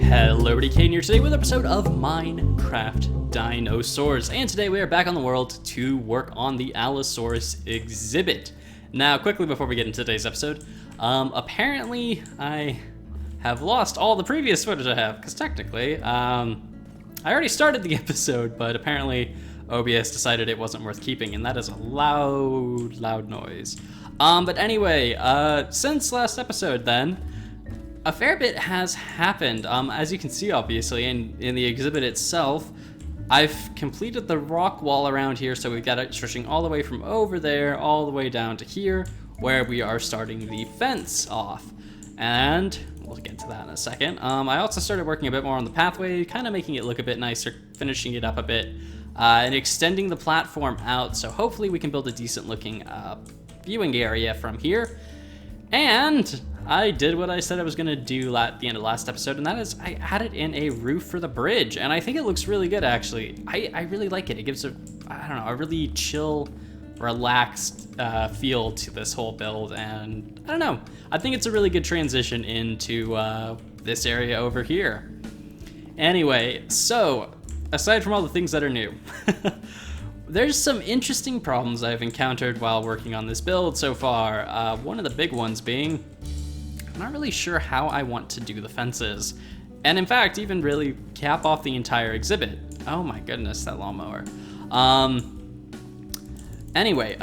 Hello, Decay here today with an episode of Minecraft Dinosaurs, and today we are back on the world to work on the Allosaurus exhibit. Now, quickly before we get into today's episode, apparently I have lost all the previous footage I have, because technically, I already started the episode, but apparently OBS decided it wasn't worth keeping, and that is a loud noise. But anyway, since last episode then, a fair bit has happened. As you can see, obviously, in the exhibit itself, I've completed the rock wall around here, so we've got it stretching all the way from over there, all the way down to here, where we are starting the fence off. And we'll get to that in a second. I also started working a bit more on the pathway, kind of making it look a bit nicer, finishing it up a bit, and extending the platform out, so hopefully we can build a decent looking viewing area from here. And I did what I said I was gonna do at the end of the last episode, and that is I added in a roof for the bridge, and I think it looks really good, actually. I really like it. It gives a really chill, relaxed feel to this whole build, and I don't know. I think it's a really good transition into this area over here. Anyway, so aside from all the things that are new, there's some interesting problems I've encountered while working on this build so far. One of the big ones being, I'm not really sure how I want to do the fences. And in fact, even really cap off the entire exhibit. Oh my goodness, that lawnmower. Anyway,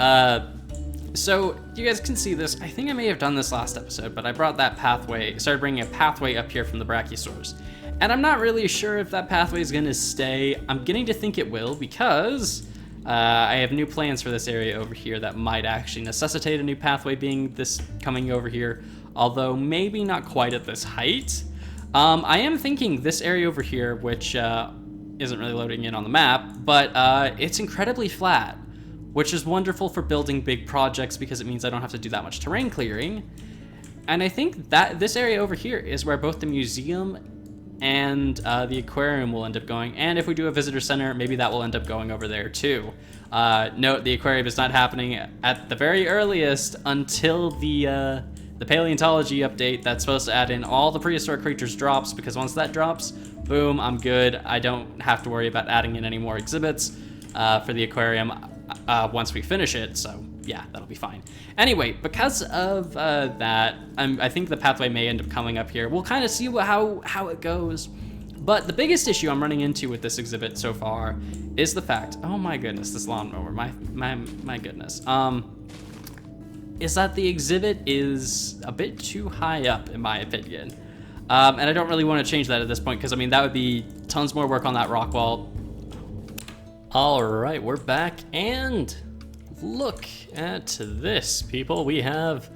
so you guys can see this. I think I may have done this last episode, but I brought that pathway, started bringing a pathway up here from the Brachiosaurs. And I'm not really sure if that pathway is gonna stay. I'm beginning to think it will, because I have new plans for this area over here that might actually necessitate a new pathway being this coming over here, although maybe not quite at this height. I am thinking this area over here, which isn't really loading in on the map, but it's incredibly flat, which is wonderful for building big projects because it means I don't have to do that much terrain clearing. And I think that this area over here is where both the museum and the aquarium will end up going, and if we do a visitor center, maybe that will end up going over there too. Note, the aquarium is not happening at the very earliest until the paleontology update that's supposed to add in all the prehistoric creatures drops, because once that drops, boom, I'm good. I don't have to worry about adding in any more exhibits for the aquarium once we finish it, so yeah, that'll be fine. Anyway, because of that, I think the pathway may end up coming up here. We'll kind of see how it goes. But the biggest issue I'm running into with this exhibit so far is the fact, oh my goodness, this lawnmower, my goodness, is that the exhibit is a bit too high up, in my opinion. And I don't really want to change that at this point, because I mean, that would be tons more work on that rock wall. All right, we're back, and look at this, people. We have,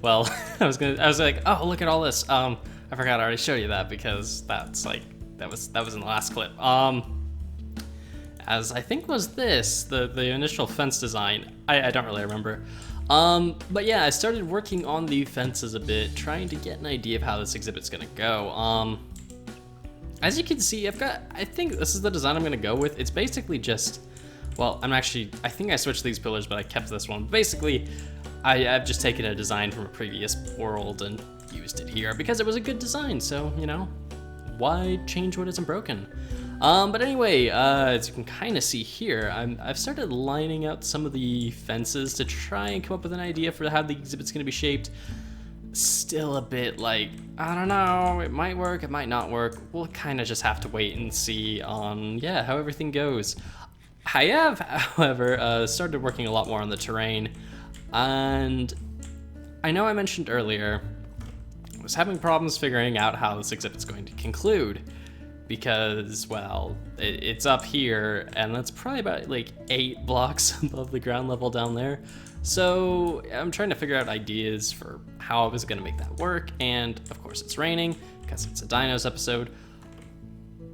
well, I was like, oh, look at all this. I forgot I already showed you that, because that's like, that was in the last clip. As I think was this, the initial fence design. I don't really remember. But yeah, I started working on the fences a bit, trying to get an idea of how this exhibit's gonna go. As you can see, I think this is the design I'm gonna go with. It's basically just, well, I think I switched these pillars, but I kept this one. Basically, I've just taken a design from a previous world and used it here because it was a good design, so, you know, why change what isn't broken? But anyway, as you can kind of see here, I've started lining out some of the fences to try and come up with an idea for how the exhibit's gonna be shaped. Still a bit like, I don't know, it might work, it might not work. We'll kind of just have to wait and see on, yeah, how everything goes. I have, however, started working a lot more on the terrain, and I know I mentioned earlier, I was having problems figuring out how this exhibit's going to conclude, because, well, it's up here, and that's probably about like 8 blocks above the ground level down there. So I'm trying to figure out ideas for how I was gonna make that work, and of course it's raining, because it's a Dinos episode.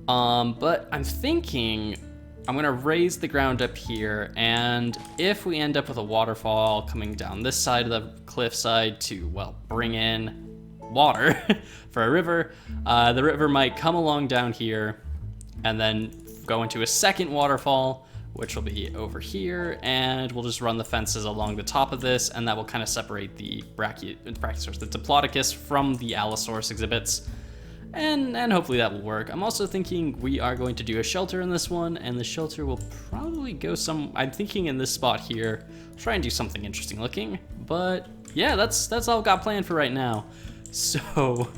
But I'm thinking I'm gonna raise the ground up here, and if we end up with a waterfall coming down this side of the cliffside to, well, bring in water for a river, the river might come along down here and then go into a second waterfall, which will be over here, and we'll just run the fences along the top of this, and that will kind of separate the Brachiosaurus, the Diplodocus, from the Allosaurus exhibits. and hopefully that will work. I'm also thinking we are going to do a shelter in this one, and the shelter will probably go I'm thinking in this spot here, try and do something interesting looking, but yeah, that's all I've got planned for right now. So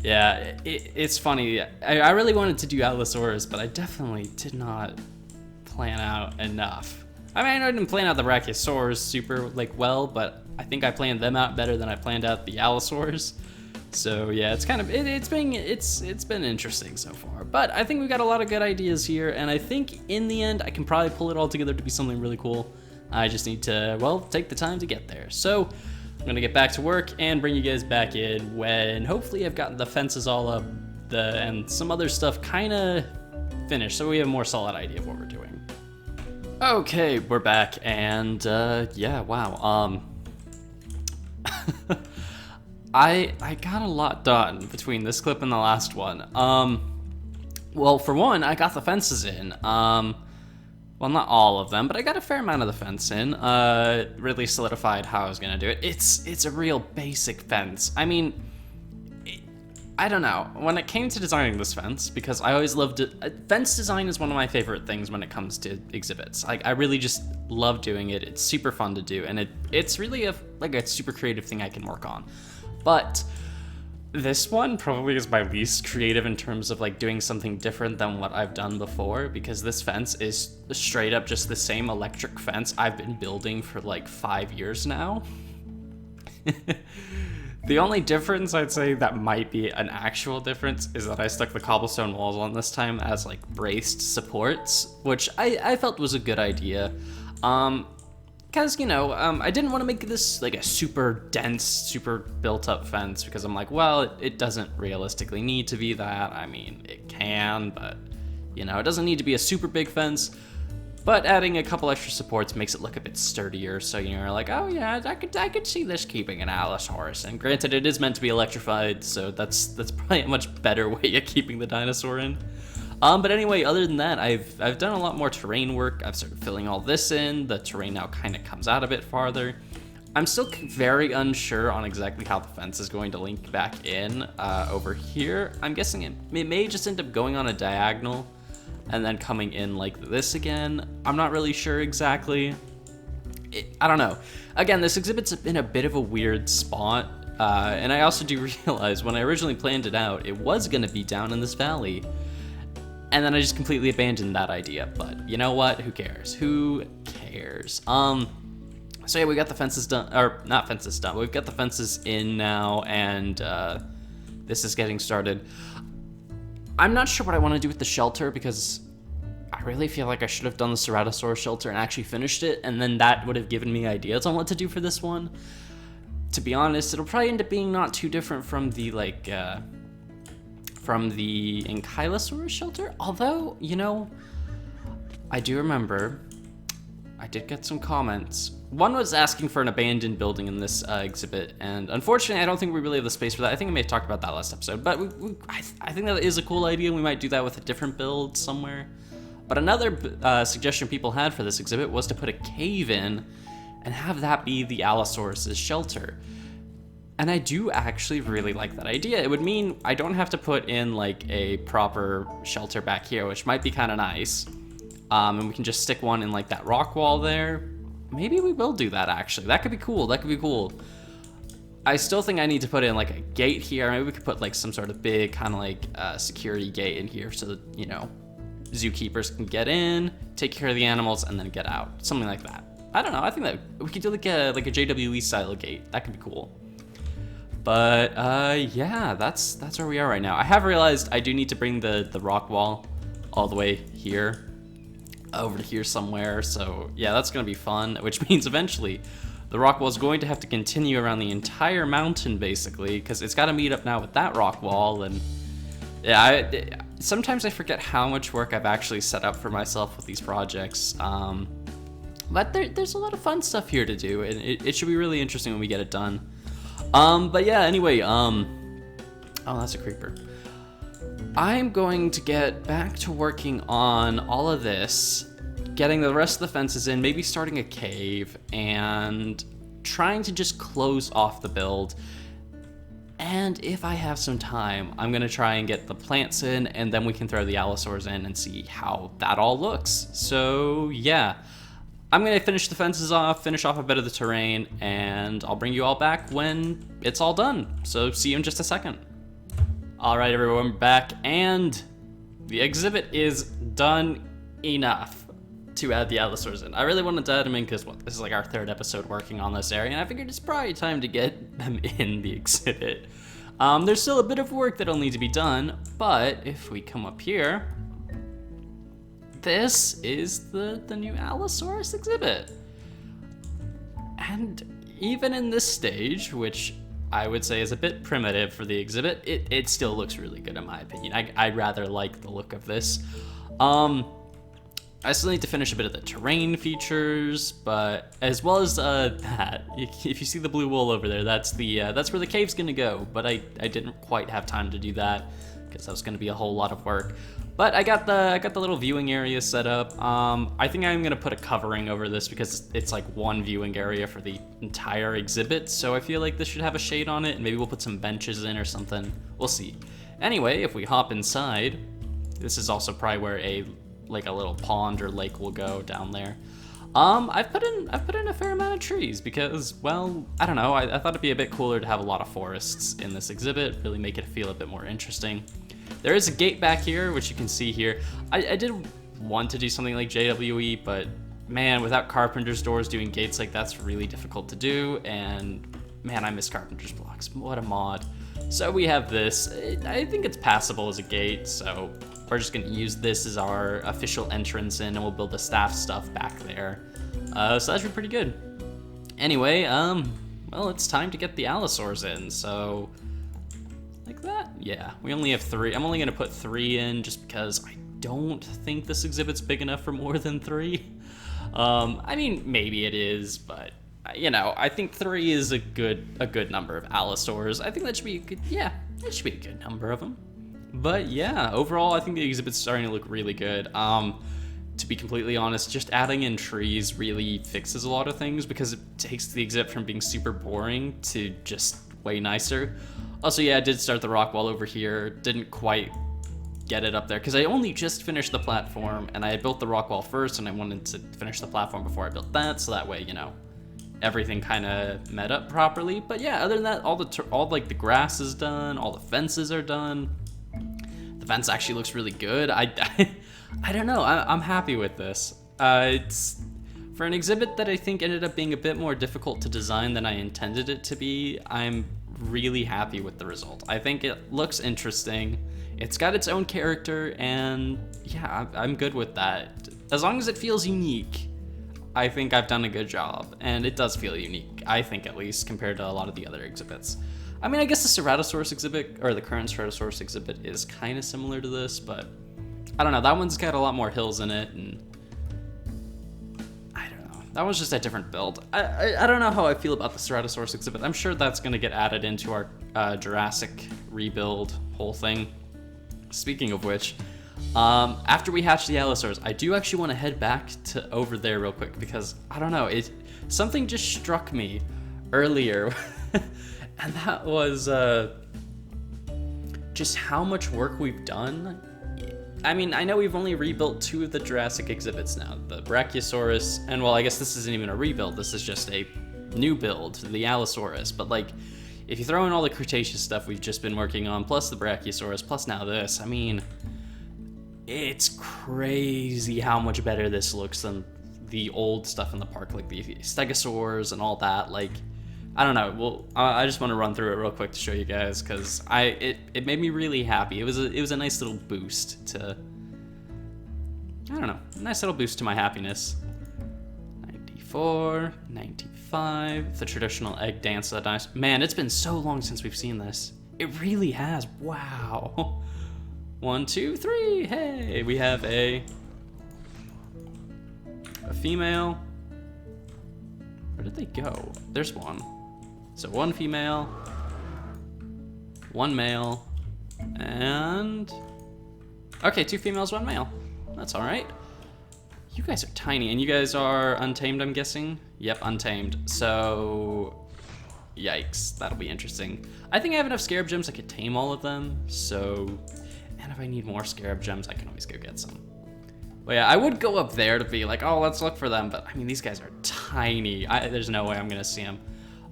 yeah, it's funny. I really wanted to do Allosaurus, but I definitely did not plan out enough. I mean, I didn't plan out the Brachiosaurs super well, but I think I planned them out better than I planned out the Allosaurs. So yeah, it's kind of it's been interesting so far. But I think we got a lot of good ideas here, and I think in the end I can probably pull it all together to be something really cool. I just need to, well, take the time to get there. So I'm gonna get back to work and bring you guys back in when hopefully I've gotten the fences all up, and some other stuff kind of finished, so we have a more solid idea of what we're doing. Okay, we're back, and yeah, wow. I got a lot done between this clip and the last one. Well, for one, I got the fences in. Well, not all of them, but I got a fair amount of the fence in. Really solidified how I was gonna do it. It's a real basic fence. I mean, I don't know. When it came to designing this fence, because I always loved it, fence design is one of my favorite things when it comes to exhibits. I really just love doing it. It's super fun to do, and it's really a super creative thing I can work on. But this one probably is my least creative in terms of doing something different than what I've done before, because this fence is straight up just the same electric fence I've been building for 5 years now. The only difference I'd say that might be an actual difference is that I stuck the cobblestone walls on this time as braced supports, which I felt was a good idea. Because, I didn't want to make this a super dense, super built up fence, because I'm well, it doesn't realistically need to be that. I mean, it can, but, it doesn't need to be a super big fence. But adding a couple extra supports makes it look a bit sturdier, so you're oh yeah, I could see this keeping an Allosaurus. And granted, it is meant to be electrified, so that's probably a much better way of keeping the dinosaur in. But anyway, other than that, I've done a lot more terrain work. I've started filling all this in. The terrain now kind of comes out a bit farther. I'm still very unsure on exactly how the fence is going to link back in over here. I'm guessing it may just end up going on a diagonal and then coming in like this again. I'm not really sure exactly. I don't know. Again, this exhibit's in a bit of a weird spot. And I also do realize when I originally planned it out, it was gonna be down in this valley. And then I just completely abandoned that idea. But you know what? Who cares? Who cares? So yeah, we got the fences done, or not fences done. We've got the fences in now, and this is getting started. I'm not sure what I want to do with the shelter, because I really feel like I should have done the Ceratosaurus shelter and actually finished it, and then that would have given me ideas on what to do for this one. To be honest, it'll probably end up being not too different from the Ankylosaurus shelter, although, I do remember I did get some comments. One was asking for an abandoned building in this exhibit, and unfortunately I don't think we really have the space for that. I think I may have talked about that last episode, but I think that is a cool idea. We might do that with a different build somewhere. But another suggestion people had for this exhibit was to put a cave in and have that be the Allosaurus' shelter. And I do actually really like that idea. It would mean I don't have to put in a proper shelter back here, which might be kind of nice. And we can just stick one in that rock wall there. Maybe we will do that, actually. That could be cool. That could be cool. I still think I need to put in a gate here. Maybe we could put some sort of big kind of security gate in here so that, zookeepers can get in, take care of the animals, and then get out. Something like that. I don't know. I think that we could do a JWE style gate. That could be cool. But yeah, that's where we are right now. I have realized I do need to bring the rock wall all the way here, over to here somewhere. So yeah, that's gonna be fun, which means eventually the rock wall is going to have to continue around the entire mountain, basically, because it's got to meet up now with that rock wall. And yeah, sometimes I forget how much work I've actually set up for myself with these projects. But there's a lot of fun stuff here to do, and it should be really interesting when we get it done. But yeah, anyway, oh, that's a creeper. I'm going to get back to working on all of this, getting the rest of the fences in, maybe starting a cave, and trying to just close off the build. And if I have some time, I'm gonna try and get the plants in, and then we can throw the Allosaurs in and see how that all looks. So yeah, I'm gonna finish the fences off, finish off a bit of the terrain, and I'll bring you all back when it's all done. So see you in just a second. All right, everyone, we're back, and the exhibit is done enough to add the Allosaurs in. I really wanted to add them in because this is like our 3rd episode working on this area, and I figured it's probably time to get them in the exhibit. There's still a bit of work that'll need to be done, but if we come up here, this is the new Allosaurus exhibit. And even in this stage, which I would say is a bit primitive for the exhibit, it still looks really good in my opinion. I rather like the look of this. I still need to finish a bit of the terrain features, but as well as that, if you see the blue wool over there, that's where the cave's gonna go. But I didn't quite have time to do that because that was gonna be a whole lot of work. But I got the little viewing area set up. I think I'm gonna put a covering over this because it's like one viewing area for the entire exhibit. So I feel like this should have a shade on it, and maybe we'll put some benches in or something. We'll see. Anyway, if we hop inside, this is also probably where a little pond or lake will go down there. I've put in a fair amount of trees because, well, I don't know. I thought it'd be a bit cooler to have a lot of forests in this exhibit, really make it feel a bit more interesting. There is a gate back here, which you can see here. I did want to do something like JWE, but man, without carpenter's doors, doing gates like that's really difficult to do, and man, I miss carpenter's blocks. What a mod. So we have this. I think it's passable as a gate, so we're just gonna use this as our official entrance in, and we'll build the staff stuff back there. So that should be pretty good. Anyway, well, it's time to get the Allosaurs in, so like that? Yeah, we only have 3. I'm only gonna put 3 in just because I don't think this exhibit's big enough for more than 3. I mean, maybe it is, but you know, I think 3 is a good number of Allosaurs. I think that should be a good, yeah, that should be a good number of them. But yeah, overall, I think the exhibit's starting to look really good. To be completely honest, just adding in trees really fixes a lot of things because it takes the exhibit from being super boring to just way nicer. Also, yeah, I did start the rock wall over here. Didn't quite get it up there because I only just finished the platform, and I had built the rock wall first, and I wanted to finish the platform before I built that, so that way, you know, everything kind of met up properly. But yeah, other than that, all like the grass is done, all the fences are done. The fence actually looks really good. I don't know. I'm happy with this. It's for an exhibit that I think ended up being a bit more difficult to design than I intended it to be. I'm really happy with the result. I think it looks interesting. It's got its own character, and yeah, I'm good with that. As long as it feels unique, I think I've done a good job, and it does feel unique, I think, at least compared to a lot of the other exhibits. I mean, I guess the Ceratosaurus exhibit, or the current Ceratosaurus exhibit, is kind of similar to this, but I don't know, that one's got a lot more hills in it, and I don't know, that one's just a different build. I don't know how I feel about the Ceratosaurus exhibit. I'm sure that's going to get added into our Jurassic rebuild whole thing. Speaking of which, after we hatch the Allosaurs, I do actually want to head back to over there real quick because, I don't know, something just struck me earlier, and that was just how much work we've done. I mean, I know we've only rebuilt 2 of the Jurassic exhibits now, the Brachiosaurus, and well, I guess this isn't even a rebuild, this is just a new build, the Allosaurus, but like, if you throw in all the Cretaceous stuff we've just been working on, plus the Brachiosaurus, plus now this, I mean, it's crazy how much better this looks than the old stuff in the park, like the Stegosaurs and all that. Like, I don't know. Well, I just want to run through it real quick to show you guys because it made me really happy. It was a nice little boost to, I don't know, a nice little boost to my happiness. 94, 95, the traditional egg dance of the dinosaur. Man, it's been so long since we've seen this. It really has. Wow. 1, 2, 3. Hey, we have a female. Where did they go? There's one. So 1 female, 1 male, and okay, 2 females, 1 male. That's all right. You guys are tiny, and you guys are untamed, I'm guessing? Yep, untamed. So Yikes, that'll be interesting. I think I have enough scarab gems I could tame all of them, so... And if I need more scarab gems, I can always go get some. But yeah, I would go up there to be like, oh, let's look for them, but I mean, these guys are tiny. There's no way I'm gonna see them.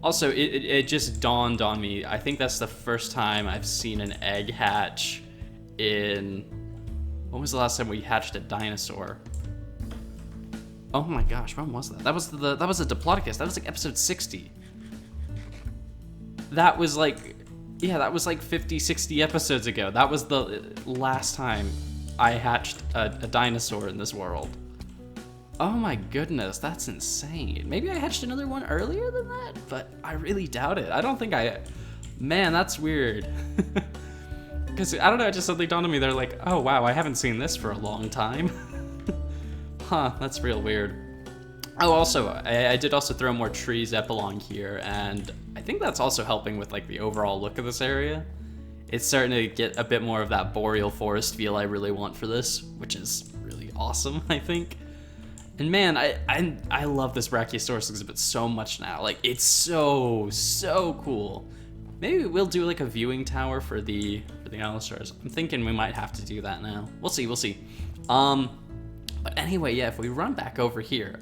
Also, it just dawned on me, I think that's the first time I've seen an egg hatch in... When was the last time we hatched a dinosaur? Oh my gosh, when was that? That was a Diplodocus. That was like episode 60. That was like, yeah, that was like 50, 60 episodes ago. That was the last time I hatched a dinosaur in this world. Oh my goodness, that's insane. Maybe I hatched another one earlier than that, but I really doubt it. I don't think man, that's weird. Because, I don't know, it just suddenly dawned on me, they're like, oh wow, I haven't seen this for a long time. Huh, that's real weird. Oh, also, I did also throw more trees up along here, and I think that's also helping with like the overall look of this area. It's starting to get a bit more of that boreal forest feel I really want for this, which is really awesome, I think. And man, I love this Brachiosaurus exhibit so much now. Like, it's so cool. Maybe we'll do like a viewing tower for the Allosaurus. I'm thinking we might have to do that now. We'll see. But anyway, yeah, if we run back over here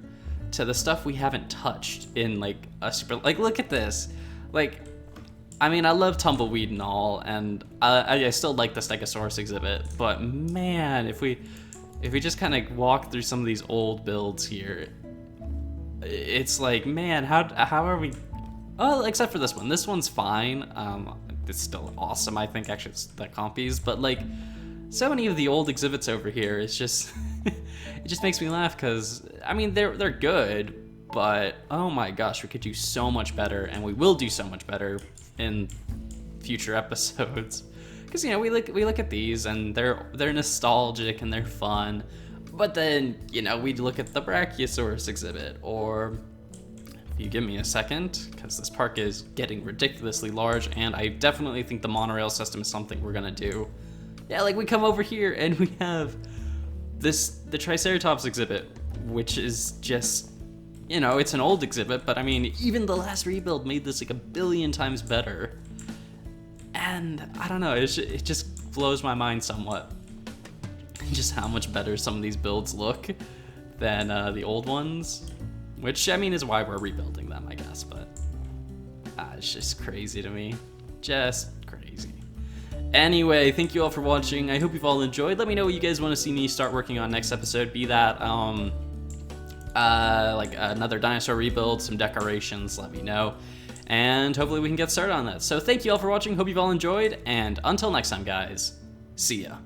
to the stuff we haven't touched in like a super, like, look at this. Like, I mean, I love Tumbleweed and all, and I still like the Stegosaurus exhibit, but man, if we just kind of walk through some of these old builds here, it's like, man, how are we? Oh, except for this one. This one's fine. It's still awesome, I think. Actually, it's the compies, but like, so many of the old exhibits over here, it's just, it just makes me laugh because, I mean, they're good, but oh my gosh, we could do so much better, and we will do so much better in future episodes. Because, you know, we look at these and they're nostalgic and they're fun, but then, you know, we'd look at the Brachiosaurus exhibit, or if you give me a second, because this park is getting ridiculously large, and I definitely think the monorail system is something we're gonna do. Yeah, like we come over here and we have the Triceratops exhibit, which is just, you know, it's an old exhibit, but I mean, even the last rebuild made this like a billion times better. And I don't know, it just blows my mind somewhat, just how much better some of these builds look than the old ones, which, I mean, is why we're rebuilding them, I guess, but it's just crazy to me, just crazy. Anyway, thank you all for watching. I hope you've all enjoyed. Let me know what you guys want to see me start working on next episode, be that like another dinosaur rebuild, some decorations, let me know. And hopefully we can get started on that. So thank you all for watching, hope you've all enjoyed, and until next time, guys, see ya.